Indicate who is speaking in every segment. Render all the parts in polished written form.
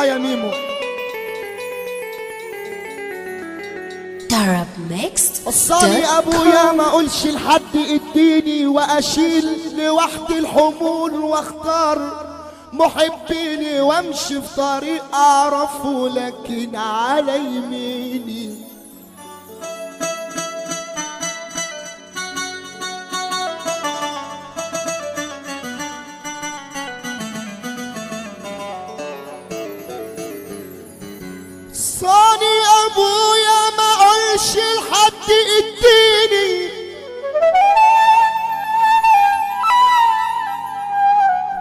Speaker 1: يا ميمو.
Speaker 2: وصاني ابويا ما اقولش لحد اديني واشيل لوحدي الحمول واختار محبيني وامشي في طريق اعرفه لكن على يميني. صاني ابويا ما اقولش لحد اديني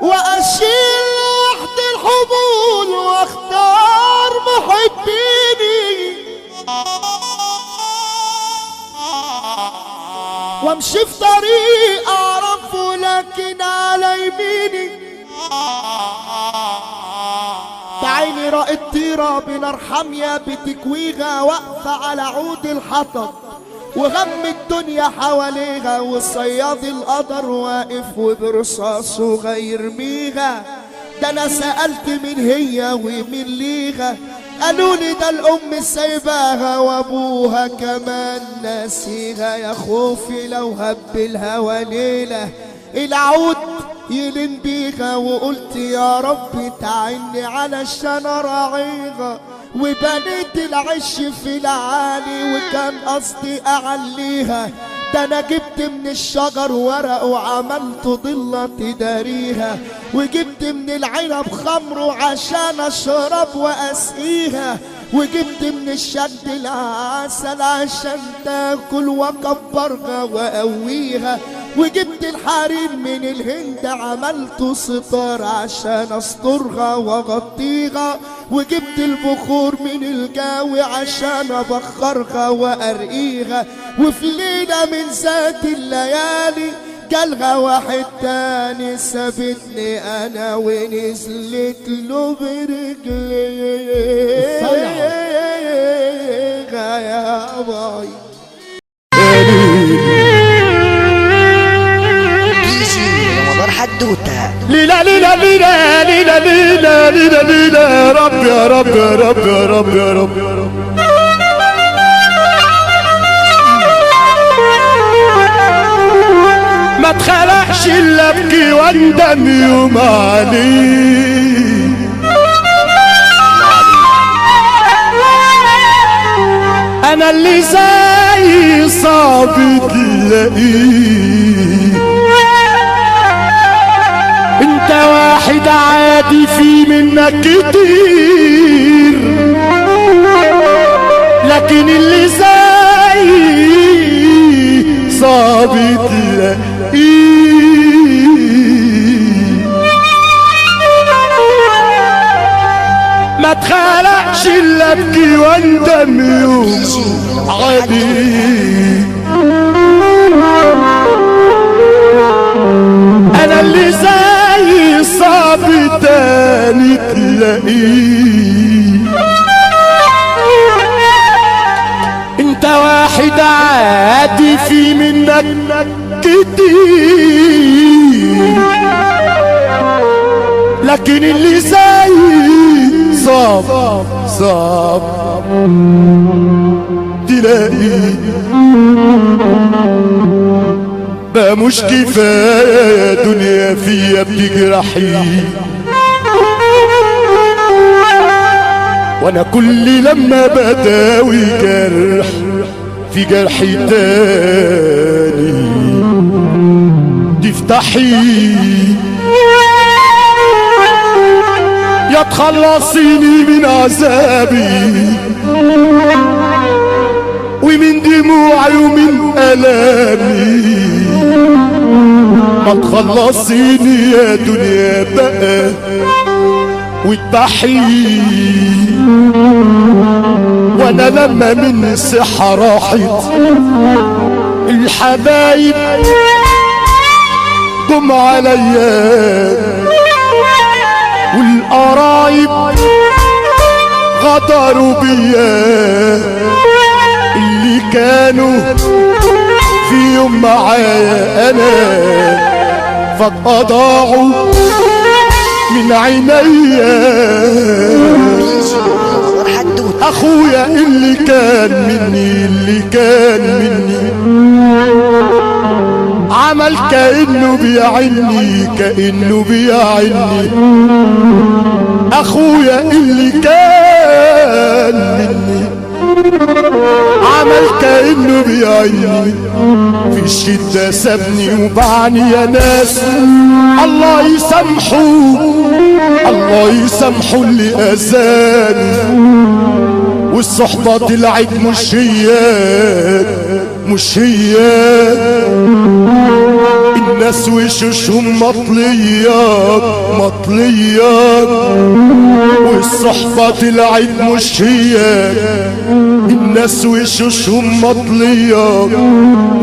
Speaker 2: واشيل لوحدي الحمول واختار محبيني وامشي في طريق اعرفه لكن على يميني. بعيني رأيت طيرة بنار حامية بتكويها واقفة على عود الحطب وغم الدنيا حواليها والصياد القدر واقف وبرصاصه غيرميها. ده انا سألت مين هي ومين ليها قالولي ده الام سايباها وابوها كمان ناسيها. يا خوفي لو هب الهوى ليلة العود يلم بيها وقلت يا رب تعني علشان اراعيها وبنيت العش في العالي وكان قصدي اعليها. ده انا جبت من الشجر ورق وعملت ضلة تداريها وجبت من العنب خمر عشان اشرب واسقيها وجبت من الشد العسل عشان تاكل واكبرها واقويها وجبت الحرير من الهند عملت ستار عشان استرها واغطيها وجبت البخور من الجو عشان ابخرها وارقيها. وفي ليلة من ذات الليالي جالها واحد تاني سابتني انا ونزلت له برجليها يا باي.
Speaker 3: حدوته
Speaker 1: ليلى ليلى ليلى ليلى ليلى ليلى ليلى يا رب يا رب يا رب يا رب يا رب يا رب. ما تخلعش الا ابكي واندم يوم عليه. انا اللي زي صعب تلاقيه انت واحد عادي في منك كتير لكن اللي زي صعب تلاقيه. ما تخلعش الا ابكي واندم يوم عليه. انا اللي زي صعب تاني تلاقيه انت واحد عادي في منك كتير لكن اللي زي صعب تلاقيه. بقى مش كفاية يا دنيا فيا بتجرحي وانا كل لما بداوي جرح في جرحي تاني تفتحي يا تخلصيني من عذابي ومن دموعي ومن ألامي. ما تخلصيني يا دنيا بقى واتبحي وانا لما من الصحة راحت الحبايب جم عليا والقرايب غدروا بيا اللي كانوا في يوم معايا انا فجأة ضاعوا من عينيا. اخويا اللي كان مني عمل كأنه بيعني اخويا اللي كان مني عمل كأنه بيعني في الشدة سابني وبعني يا ناس. الله يسامحه اللي اذاني والصحبة طلعت مش هي الناس وشوشهم مطليات والصحبة طلعت مش هي الناس وشوشهم مطليات.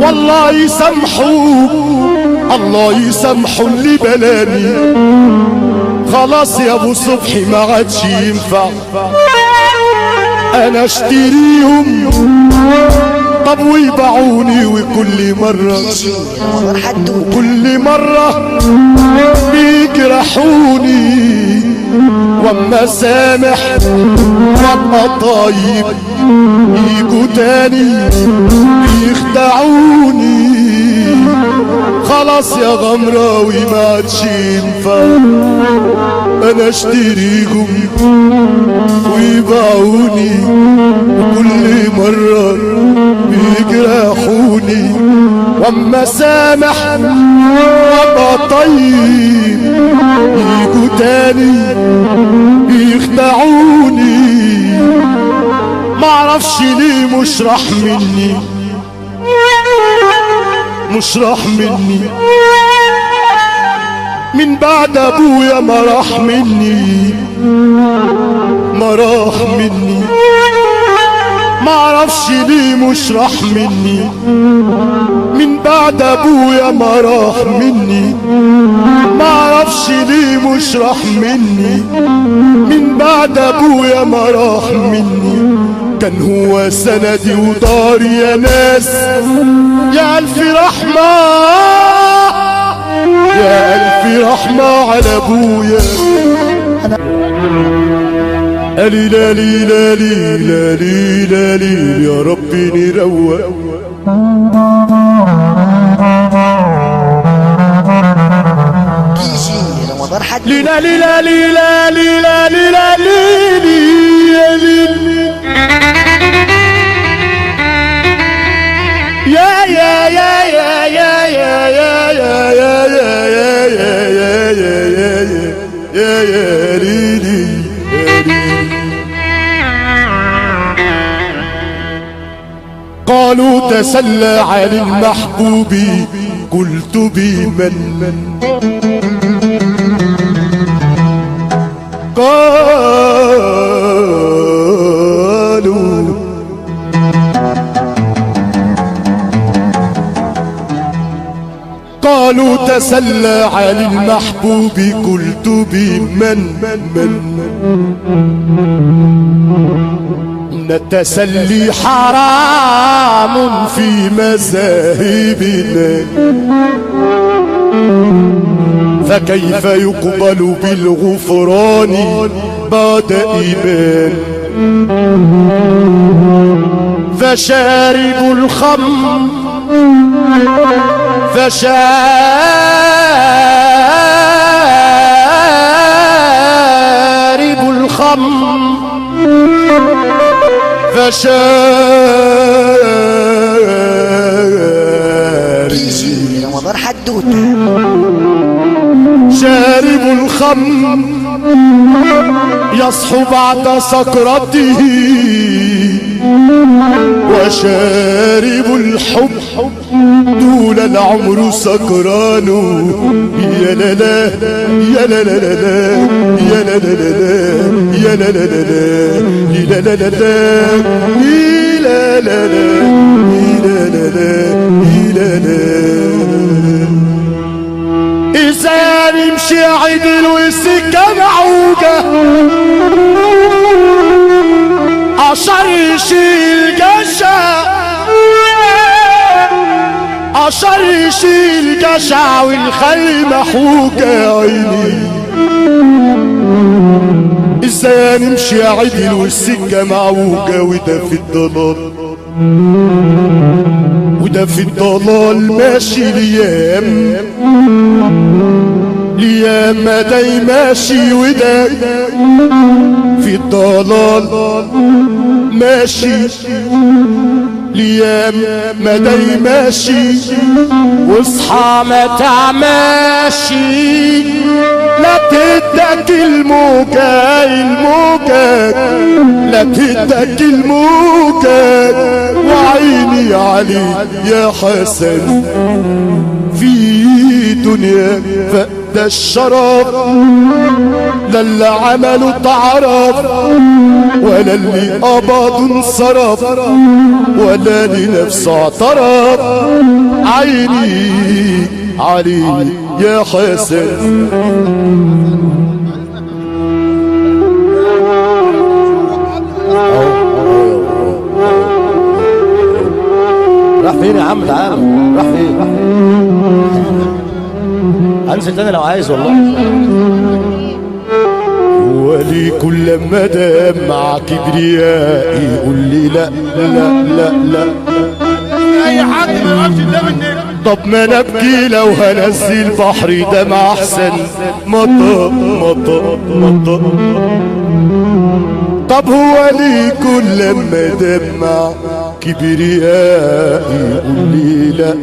Speaker 1: والله يسامحوا اللي بلاني خلاص يا ابو صبحي ما عادش ينفع انا اشتريهم طب ويباعوني وكل مرة بيجرحوني واما سامح وابقى طيب يجوا تاني بيخدعوني. خلاص يا غمراوي ما عادش ينفع انا اشتريهم ويباعوني وكل مرة بيجرحوني واما سامح وابقى طيب يجوا تاني بيخدعوني. معرفش ليه مش راح مني من بعد ابويا ما راح مني معرفش ليه مش راح مني من بعد ابويا ما راح مني معرفش ليه مش راح مني من بعد ابويا ما راح مني. كان هو سندي وداري يا ناس يا الف رحمة على ابويا. لي لا لي لا لي لا لي لا لي يا ربي نروق لي لا لي لا لي لا لي لا لي لا لي يا يا يا يا يا يا يا يا يا يا يا ليلي. قالوا تسلى على المحبوب قلت بمن قالوا تسلى على المحبوب قلت بمن إن التسلي حرام في مذاهبنا فكيف يقبل بالغفران بعد إيمان. فشارب الخمر
Speaker 2: رمضان حدوته
Speaker 1: شارب الخمر يصحو بعد سكرته وشارب الحب طول العمر سكران. يا لا لا يا لا لا لا يا لا لا لا يا لا لا لا لا لا لا لا لا لا لا. إذا نمشي عدل والسكة معوجة عشر يشيل جشع عشر يشيل جشع والخيل محوجة يا عيني. ازاي نمشي يا عدل والسكة معوجة وده في الضلال، وده في الضلال ماشي ليام، ليام ما داي ماشي وده في الضلال ماشي ليام ما داي ماشي. واصحى ما تعماشي لا تدك الموجة الموجة، لا تدك الموجة، وعيني عليك يا حسن في دنيا فده الشرف، لا اللي عملوا تعرف ولا اللي قبض انصرف ولا لنفسه اعترف. عيني عليك يا حسن.
Speaker 3: راح فين يا عم؟ تعالى. راح فين؟ انزل تاني لو عايز والله.
Speaker 1: ولي كل ما دمع كبريائي يقول لي لا لا لا لا،
Speaker 4: اي حد ما يقفش قدام النجم.
Speaker 1: طب ما نبكي لو هنزل بحري دمع احسن مطر مطر مطر. طب هو لي كل ما دمع كبريائي يقول لي لا،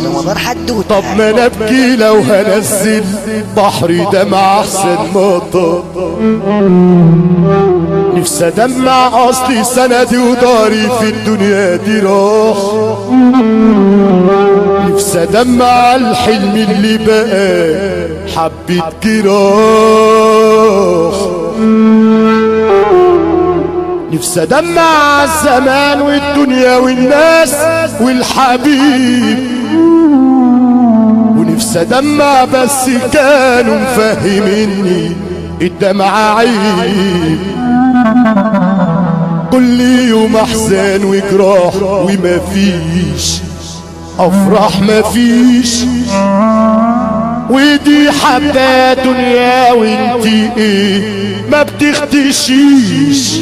Speaker 2: رمضان حدوتة.
Speaker 1: طب ما نبكي لو هنزل بحري دمع احسن مطر. نفسي ادمع اصلي سندي وداري في الدنيا دي راح، نفسي ادمع الحلم اللي بقى حبة جراح. نفسي ادمع الزمان والدنيا والناس والحبيب، ونفسي ادمع بس كانوا مفهميني الدمع عيب. كل يوم احزان وجراح وما فيش افراح ما فيش، ودي حبة دنيا وانتي ايه ما بتختشيش.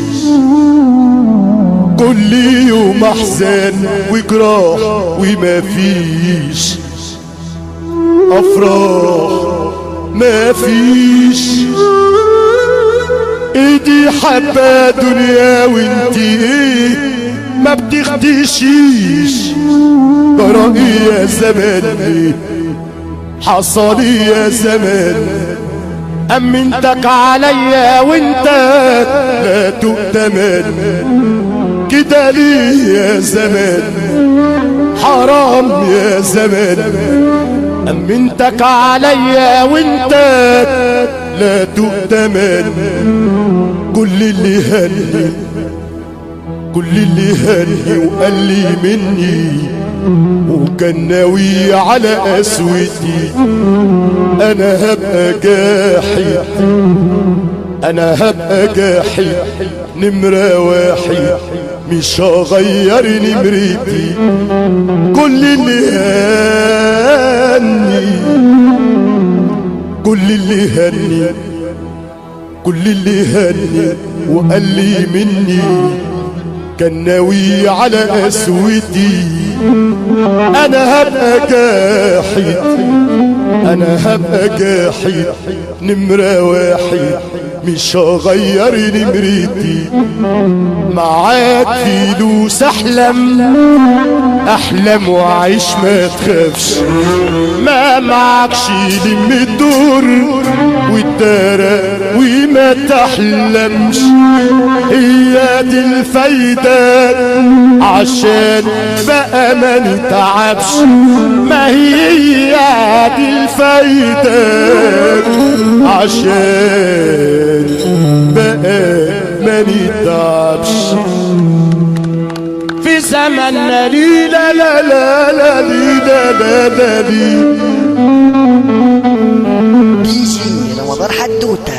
Speaker 1: كل يوم احزان وجراح وما فيش افراح ما فيش، ايدي حبة دنيا وانتي ايه ما بتختشيش. برائي يا زمان حصل يا زمان، امنتك عليا وانت لا تؤتمن. كده ليه يا زمان حرام يا زمان، امنتك عليا وانت لا تؤتمن. كل اللي هني كل اللي هني وقال لي مني وكان ناوي على قسوتي، انا هبقى جاحد انا هبقى جاحد نمرة واحد مش هغير نمرتي. كل اللي هني كل اللي هني كل اللي هني وقال لي مني كان ناوي على قسوتي، انا هبقى جاحد انا هبقى جاحد نمرة واحد مش هغير نمرتي. معاك فلوس احلم واعيش ما تخافش، ما معكش لم الدور والدارة وما تحلمش. هي دي الفايدة عشان بقى ما نتعبش، ما هي دي الفايدة عشان بقى ما نتعبش. في زمننا لي لا لا لا لا لي لا لا لا لي
Speaker 2: بيجي رمضان حدوتة.